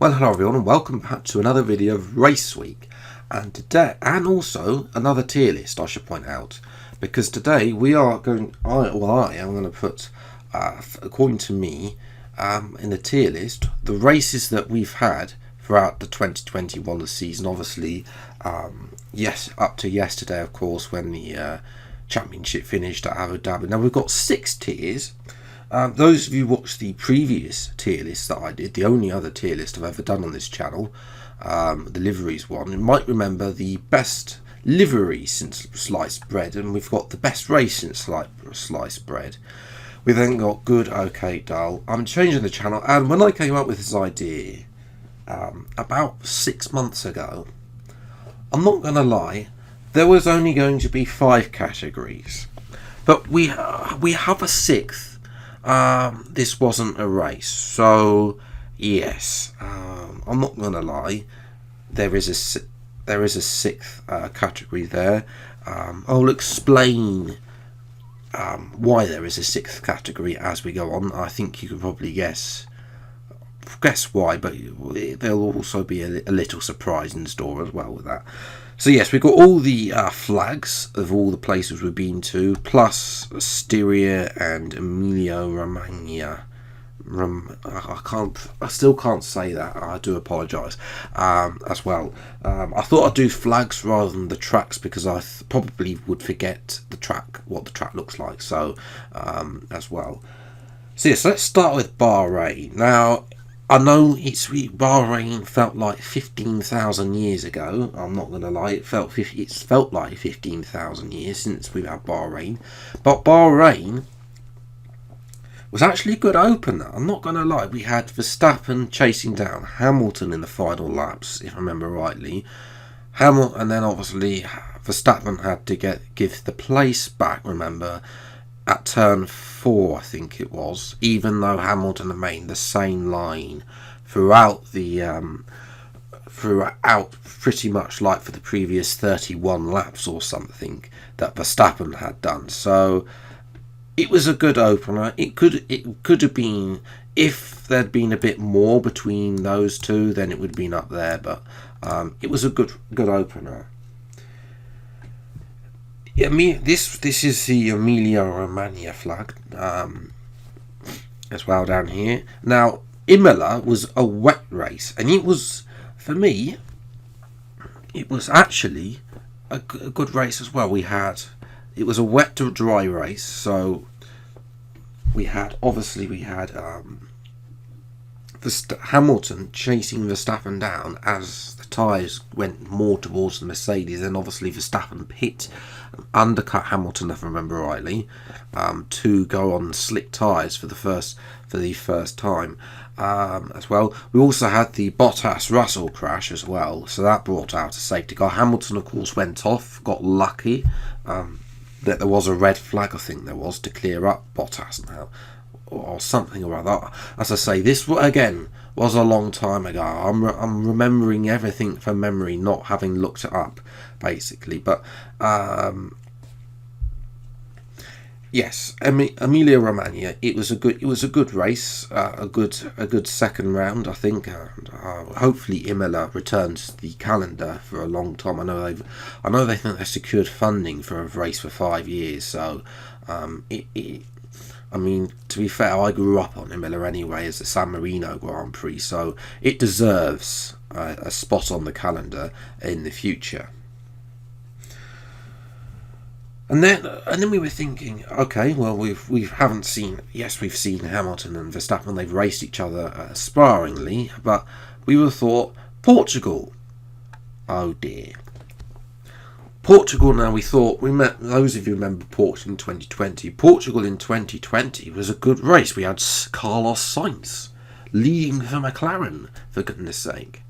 Well, hello everyone, and welcome back to another video of Race Week, and today, and also another tier list, I should point out, because today we are going. I am going to put, according to me, in the tier list, the races that we've had throughout the 2021 season. Obviously, yes, up to yesterday, of course, when the championship finished at Abu Dhabi. Now we've got 6 tiers. Those of you who watched the previous tier list that I did, the only other tier list I've ever done on this channel, the liveries one, you might remember the best livery since sliced bread, and we've got the best race since sliced bread. We then got good, okay, dull. I'm changing the channel, and when I came up with this idea about 6 months ago, I'm not going to lie, there was only going to be 5 categories, but we have a 6th. This wasn't a race, so yes, I'm not gonna lie, there is a 6th category there. I'll explain why there is a 6th category as we go on. I think you can probably guess why, but there'll also be a little surprise in store as well with that. So yes, we've got all the flags of all the places we've been to, plus Styria and Emilia-Romagna. I still can't say that. I do apologise. As well. I thought I'd do flags rather than the tracks because I probably would forget what the track looks like. So as well. So yes, let's start with Bahrain. Now, I know Bahrain felt like 15,000 years ago. I'm not going to lie, it's felt like 15,000 years since we've had Bahrain. But Bahrain was actually a good opener. I'm not going to lie. We had Verstappen chasing down Hamilton in the final laps, if I remember rightly. And then obviously Verstappen had to give the place back, remember, at turn 4, I think it was, even though Hamilton had made the same line throughout pretty much like for the previous 31 laps or something that Verstappen had done. So it was a good opener. It could have been, if there'd been a bit more between those two, then it would have been up there, but it was a good opener. This is the Emilia-Romagna flag as well down here. Now, Imola was a wet race, and it was, for me, it was actually a good race as well. It was a wet to dry race, so we had Hamilton chasing Verstappen down as the tyres went more towards the Mercedes, and obviously Verstappen pit and undercut Hamilton, if I remember rightly, to go on slick tyres for the first time as well. We also had the Bottas-Russell crash as well, so that brought out a safety car. Hamilton, of course, went off, got lucky that there was a red flag, I think there was, to clear up Bottas now, or something or other. As I say, this again was a long time ago. I'm remembering everything from memory, not having looked it up, basically. But yes, Emilia-Romagna. It was a good race, a good second round, I think. Hopefully, Imola returns to the calendar for a long time. I know they think they secured funding for a race for 5 years. So I mean, to be fair, I grew up on Imola anyway as the San Marino Grand Prix, so it deserves a spot on the calendar in the future. And then we were thinking, okay, well we've seen Hamilton and Verstappen, they've raced each other sparingly, but we were thought Portugal. Oh dear. Portugal, now those of you who remember Portugal in 2020. Portugal in 2020 was a good race. We had Carlos Sainz leading for McLaren, for goodness sake.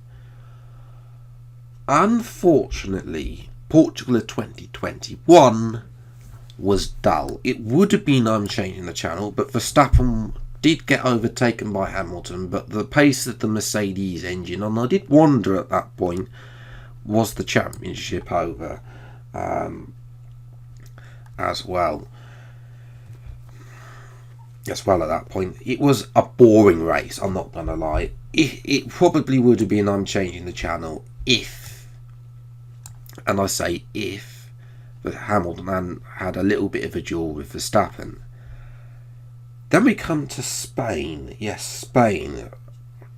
Unfortunately, Portugal of 2021 was dull. It would have been, I'm changing the channel, but Verstappen did get overtaken by Hamilton, but the pace of the Mercedes engine, and I did wonder at that point, was the championship over? As well at that point. It was a boring race, I'm not going to lie. it probably would have been I'm changing the channel if, and I say if, but Hamilton had a little bit of a duel with Verstappen. Then we come to Spain. Yes, Spain.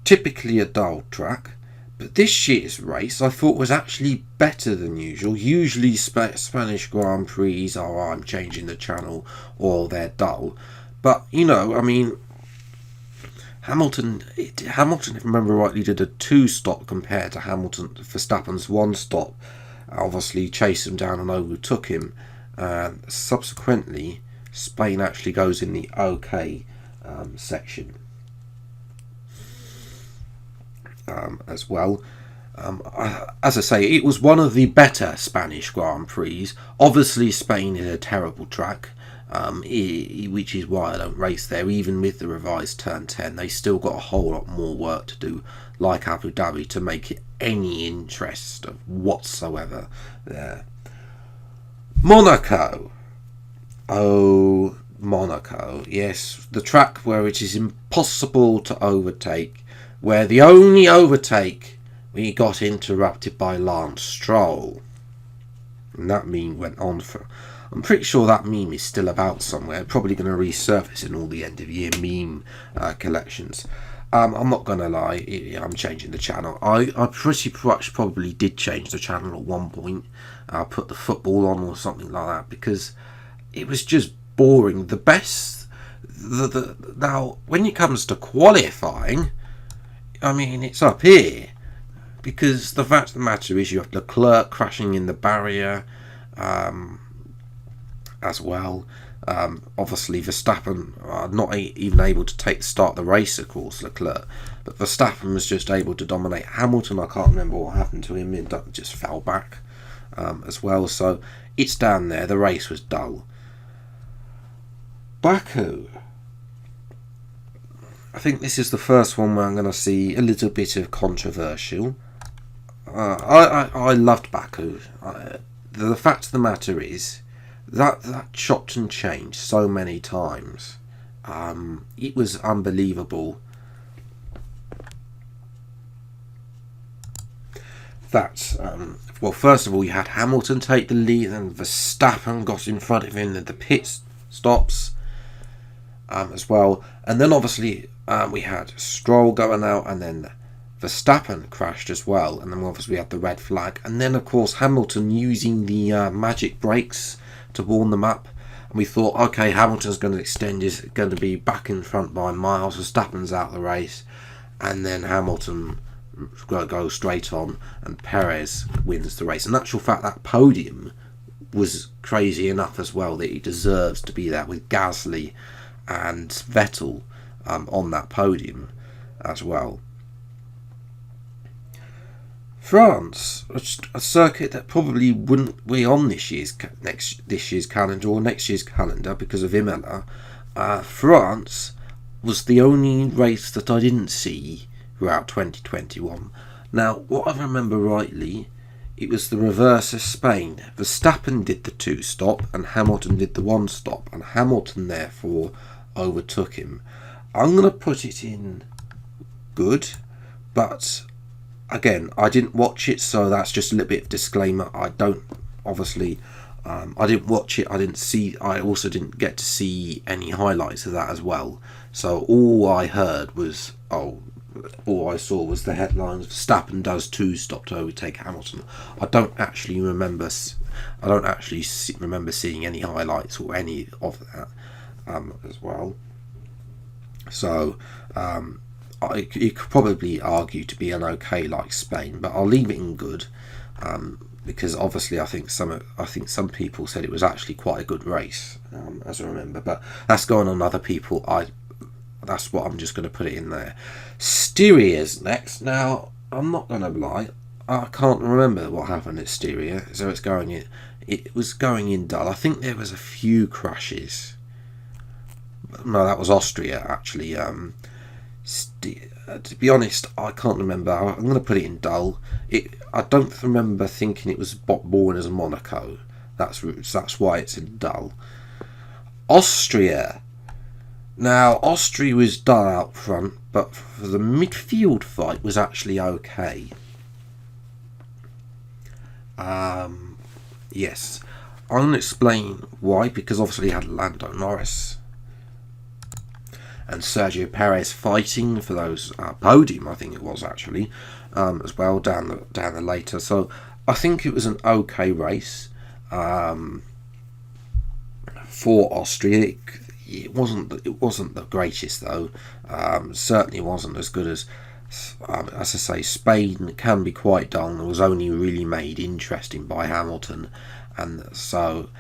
Typically a dull track, but this year's race I thought was actually better than usual. Usually Spanish Grand Prix are I'm changing the channel or they're dull. But, you know, I mean, Hamilton, if I remember rightly, did a 2-stop compared to Verstappen's 1-stop. Obviously chased him down and overtook him. Subsequently, Spain actually goes in the OK section as well. As I say, it was one of the better Spanish Grand Prix. Obviously, Spain is a terrible track, which is why I don't race there. Even with the revised Turn 10, they still got a whole lot more work to do, like Abu Dhabi, to make it any interest whatsoever there. Monaco. Oh, Monaco. Yes, the track where it is impossible to overtake, where the only overtake we got interrupted by Lance Stroll. And that meme went on for... I'm pretty sure that meme is still about somewhere. Probably going to resurface in all the end of year meme collections. I'm not going to lie, I'm changing the channel. I pretty much probably did change the channel at one point. I put the football on or something like that because it was just boring. The best... Now, when it comes to qualifying, I mean, it's up here. Because the fact of the matter is you have Leclerc crashing in the barrier as well. Obviously, Verstappen not even able to start the race, of course, Leclerc. But Verstappen was just able to dominate Hamilton. I can't remember what happened to him. He just fell back as well. So it's down there. The race was dull. Baku. I think this is the first one where I'm going to see a little bit of controversial. I loved Baku. The fact of the matter is that chopped and changed so many times. It was unbelievable. Well, first of all, you had Hamilton take the lead, and Verstappen got in front of him at the pit stops as well. And then obviously we had Stroll going out, and then Verstappen crashed as well, and then obviously we had the red flag, and then of course Hamilton using the magic brakes to warm them up, and we thought, okay, Hamilton's going to extend, is going to be back in front by miles, Verstappen's out of the race, and then Hamilton goes straight on and Perez wins the race. In actual fact, that podium was crazy enough as well that he deserves to be there with Gasly and Vettel on that podium as well. France, a circuit that probably wouldn't be on this year's calendar or next year's calendar because of Imola. France was the only race that I didn't see throughout 2021. Now, what I remember rightly, it was the reverse of Spain. Verstappen did the 2-stop and Hamilton did the 1-stop, and Hamilton therefore overtook him. I'm going to put it in good, but again, I didn't watch it, so that's just a little bit of disclaimer. I don't, obviously, I didn't watch it. I also didn't get to see any highlights of that as well. So all I heard was, all I saw was the headlines: Verstappen does 2-stop to overtake Hamilton. I don't actually remember seeing any highlights or any of that as well. So you could probably argue to be an okay like Spain, but I'll leave it in good because obviously I think some people said it was actually quite a good race, as I remember. But that's going on other people. That's what I'm just going to put it in there. Styria's next. Now, I'm not going to lie, I can't remember what happened at Styria. So it was going in dull. I think there was a few crashes. No, that was Austria actually. To be honest, I can't remember. I'm going to put it in dull. I don't remember thinking it was born as Monaco. That's why it's in dull. Austria. Now, Austria was done out front, but for the midfield fight was actually okay. Yes, I'm going to explain why, because obviously you had Lando Norris and Sergio Perez fighting for those podium, I think it was actually, as well down the later. So I think it was an okay race for Austria. It wasn't the greatest though. Certainly wasn't as good as I say, Spain can be quite dull and was only really made interesting by Hamilton, and so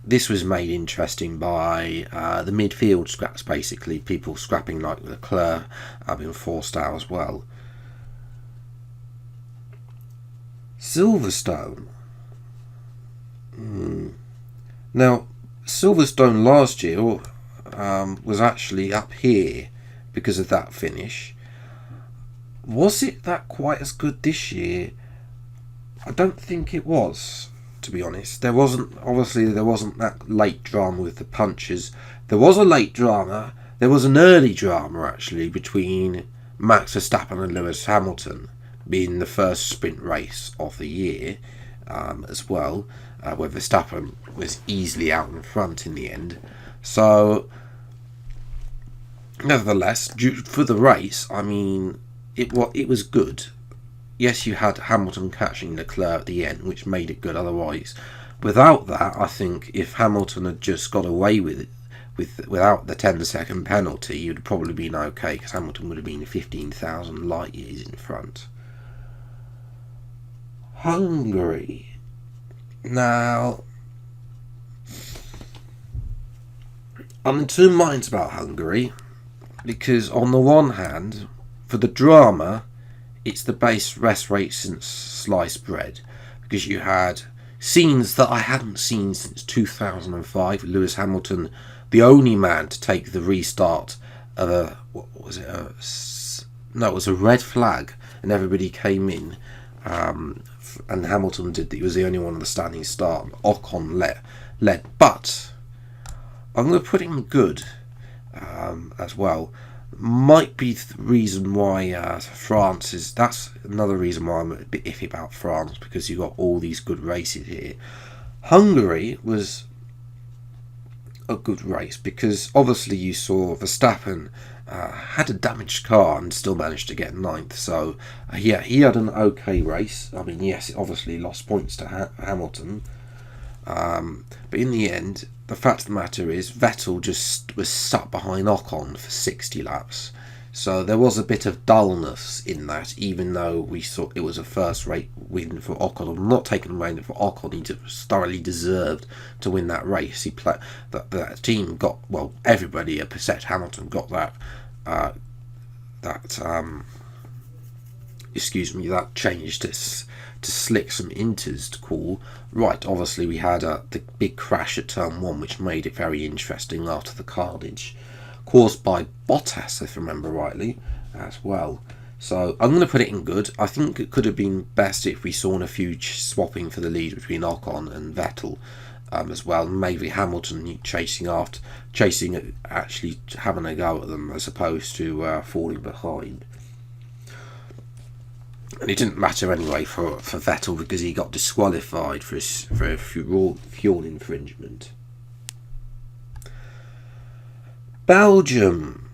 this was made interesting by the midfield scraps, basically people scrapping like Leclerc being forced out as well. Silverstone. Now, Silverstone last year was actually up here because of that finish. Was it that quite as good this year? I don't think it was, to be honest. There wasn't that late drama with the punches. There was a late drama. There was an early drama actually between Max Verstappen and Lewis Hamilton, being the first sprint race of the year as well, where Verstappen was easily out in front in the end. So, nevertheless, for the race, I mean, it was good. Yes, you had Hamilton catching Leclerc at the end, which made it good. Otherwise, without that, I think if Hamilton had just got away with it, without the 10-second penalty, you'd have probably been okay, because Hamilton would have been 15,000 light years in front. Hungary. Now, I'm in two minds about Hungary, because on the one hand, for the drama, it's the best race since sliced bread, because you had scenes that I hadn't seen since 2005. Lewis Hamilton, the only man to take the restart of it was a red flag, and everybody came in, and Hamilton did. He was the only one on the standing start. Ocon led, but I'm going to put him good as well. Might be the reason why France is. That's another reason why I'm a bit iffy about France, because you got all these good races here. Hungary was a good race because obviously you saw Verstappen had a damaged car and still managed to get ninth. So yeah, he had an okay race. I mean, yes, it obviously lost points to Hamilton, but in the end, the fact of the matter is Vettel just was stuck behind Ocon for 60 laps. So there was a bit of dullness in that, even though we thought it was a first-rate win for Ocon. I'm not taking away for Ocon; he just thoroughly deserved to win that race. He played that team got, well, everybody except Hamilton got that change to slick some inters to call. Right, obviously we had the big crash at turn 1, which made it very interesting after the carnage caused by Bottas, if I remember rightly, as well. So I'm going to put it in good. I think it could have been best if we saw a few swapping for the lead between Ocon and Vettel as well. Maybe Hamilton actually having a go at them as opposed to falling behind. And it didn't matter anyway for Vettel, because he got disqualified for fuel infringement. Belgium.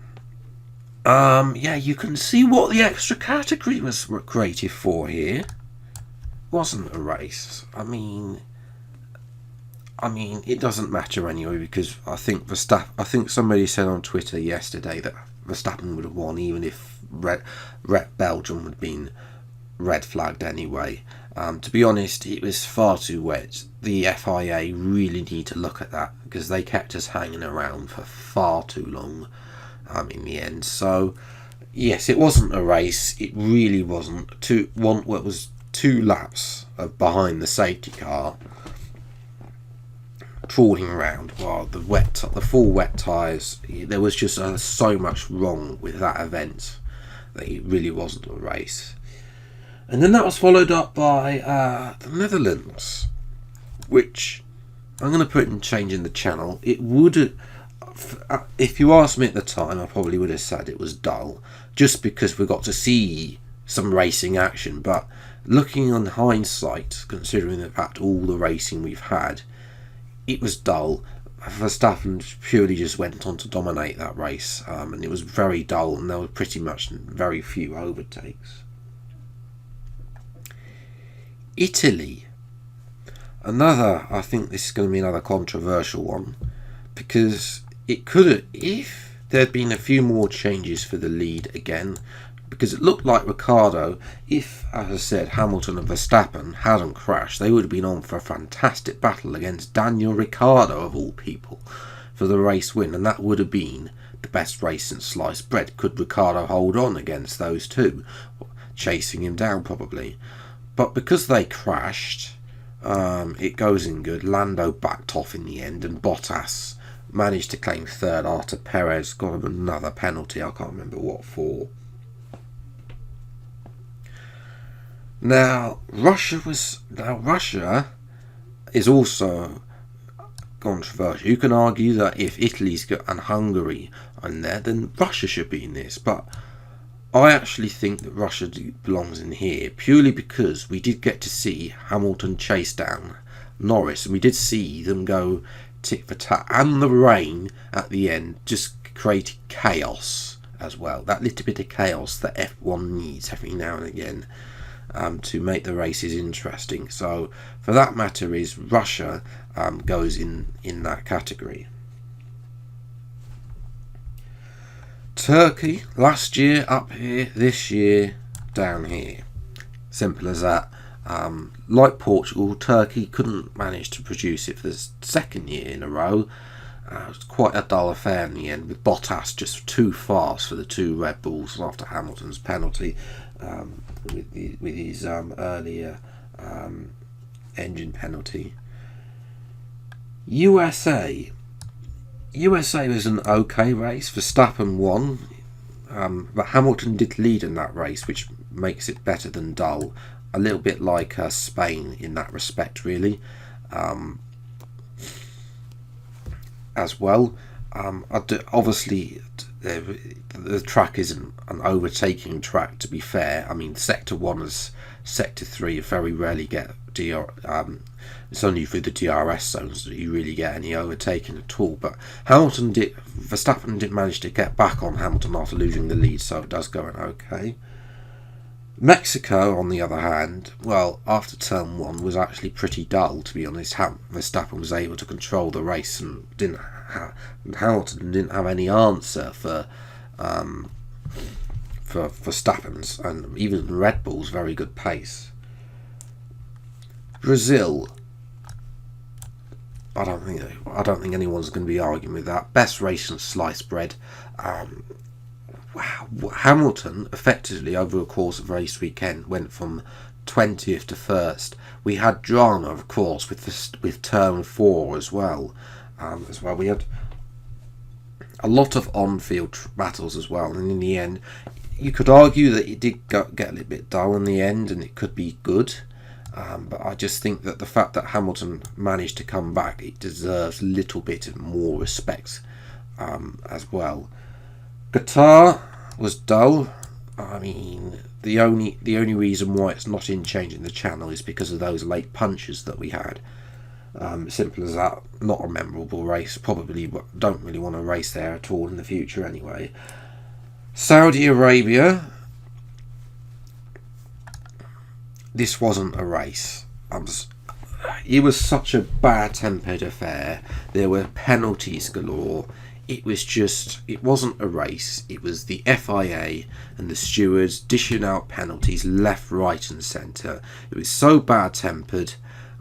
Yeah, you can see what the extra category was created for here. Wasn't a race. I mean, it doesn't matter anyway, because I think somebody said on Twitter yesterday that Verstappen would have won even if Belgium had been red flagged anyway. To be honest, it was far too wet. The FIA really need to look at that, because they kept us hanging around for far too long in the end. So yes, it wasn't a race. It really wasn't. It was 2 laps behind the safety car, trawling around while the full wet tyres. There was just so much wrong with that event that it really wasn't a race. And then that was followed up by the Netherlands, which I'm going to put in change in the channel. It would, if you asked me at the time, I probably would have said it was dull, just because we got to see some racing action. But looking on hindsight, considering the fact all the racing we've had, it was dull. Verstappen purely just went on to dominate that race, and it was very dull, and there were pretty much very few overtakes. Italy. I think this is going to be another controversial one, because it could have, if there'd been a few more changes for the lead again, because it looked like Ricciardo, if, as I said, Hamilton and Verstappen hadn't crashed, they would have been on for a fantastic battle against Daniel Ricciardo, of all people, for the race win, and that would have been the best race since sliced bread. Could Ricciardo hold on against those two, chasing him down probably? But because they crashed, it goes in good. Lando backed off in the end, and Bottas managed to claim third after Perez got him another penalty. I can't remember what for. Now Russia is also controversial. You can argue that if Italy's got and Hungary in there, then Russia should be in this, but I actually think that Russia belongs in here, purely because we did get to see Hamilton chase down Norris, and we did see them go tit for tat, and the rain at the end just created chaos as well. That little bit of chaos that F1 needs every now and again, to make the races interesting. So for that matter, is Russia goes in that category. Turkey, last year up here, this year down here. Simple as that. Like Portugal, Turkey couldn't manage to produce it for the second year in a row. It was quite a dull affair in the end, with Bottas just too fast for the two Red Bulls after Hamilton's penalty, with his earlier engine penalty. USA was an okay race. Verstappen won, but Hamilton did lead in that race, which makes it better than dull. A little bit like Spain in that respect, really. As well, obviously the track isn't an overtaking track, to be fair. I mean, Sector 1 and Sector 3 very rarely get it's only through the DRS zones that you really get any overtaking at all. But Verstappen did manage to get back on Hamilton after losing the lead, so it does go in okay. Mexico, on the other hand, well, after turn 1 was actually pretty dull, to be honest. Verstappen was able to control the race, and Hamilton didn't have any answer for Verstappen's and even Red Bull's very good pace. Brazil, I don't think anyone's going to be arguing with that. Best race since sliced bread. Wow, Hamilton effectively over the course of race weekend went from 20th to 1st. We had drama, of course, with turn 4 as well. We had a lot of on-field battles as well, and in the end, you could argue that it did get a little bit dull in the end, and it could be good. But I just think that the fact that Hamilton managed to come back, it deserves a little bit more respect as well. Qatar was dull. I mean, the only reason why it's not in changing the channel is because of those late punches that we had. Simple as that. Not a memorable race. Probably don't really want to race there at all in the future anyway. Saudi Arabia. This wasn't a race. It was such a bad-tempered affair. There were penalties galore. It wasn't a race. It was the FIA and the stewards dishing out penalties left, right and centre. It was so bad-tempered.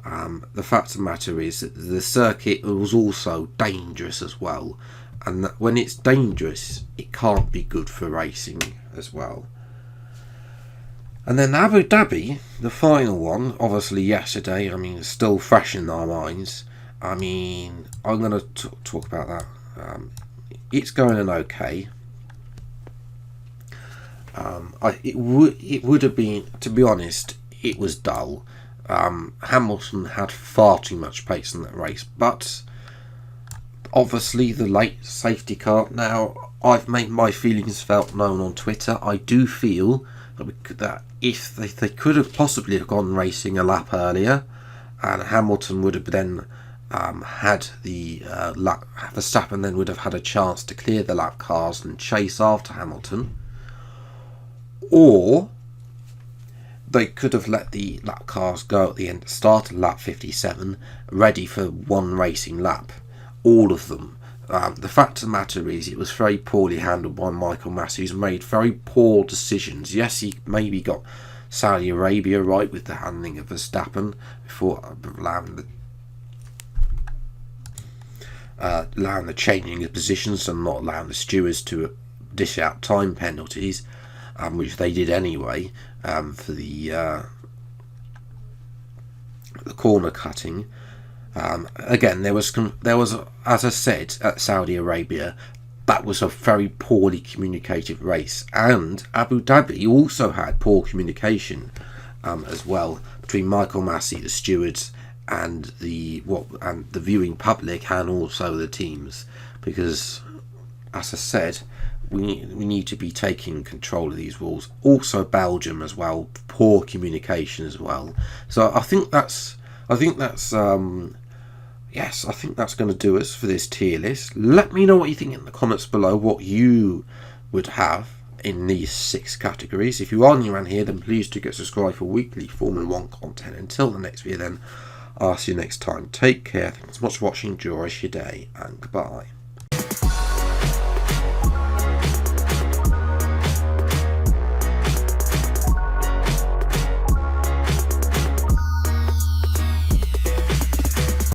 The fact of the matter is that the circuit was also dangerous as well. And that when it's dangerous, it can't be good for racing as well. And then Abu Dhabi, the final one, obviously yesterday, I mean, it's still fresh in our minds. I mean, I'm going to talk about that. It's going in okay. It would have been, to be honest, it was dull. Hamilton had far too much pace in that race, but Obviously, the late safety car. Now, I've made my feelings felt known on Twitter. I do feel that if they could have possibly have gone racing a lap earlier, and Hamilton would have then had the lap, Verstappen then would have had a chance to clear the lap cars and chase after Hamilton, or they could have let the lap cars go at the end, start of lap 57, ready for one racing lap. All of them. The fact of the matter is, it was very poorly handled by Michael Massey, who's made very poor decisions. Yes, he maybe got Saudi Arabia right with the handling of Verstappen before allowing the changing of positions and not allowing the stewards to dish out time penalties, which they did anyway, for the corner cutting. Again, there was, as I said, at Saudi Arabia, that was a very poorly communicated race, and Abu Dhabi also had poor communication as well between Michael Massey, the stewards, and the viewing public, and also the teams, because, as I said, we need to be taking control of these rules. Also, Belgium as well, poor communication as well. So I think that's yes, I think that's going to do us for this tier list. Let me know what you think in the comments below, what you would have in these 6 categories. If you are new around here, then please do get subscribed for weekly Formula 1 content. Until the next video then, I'll see you next time. Take care, thanks so much for watching, enjoy your day, and goodbye.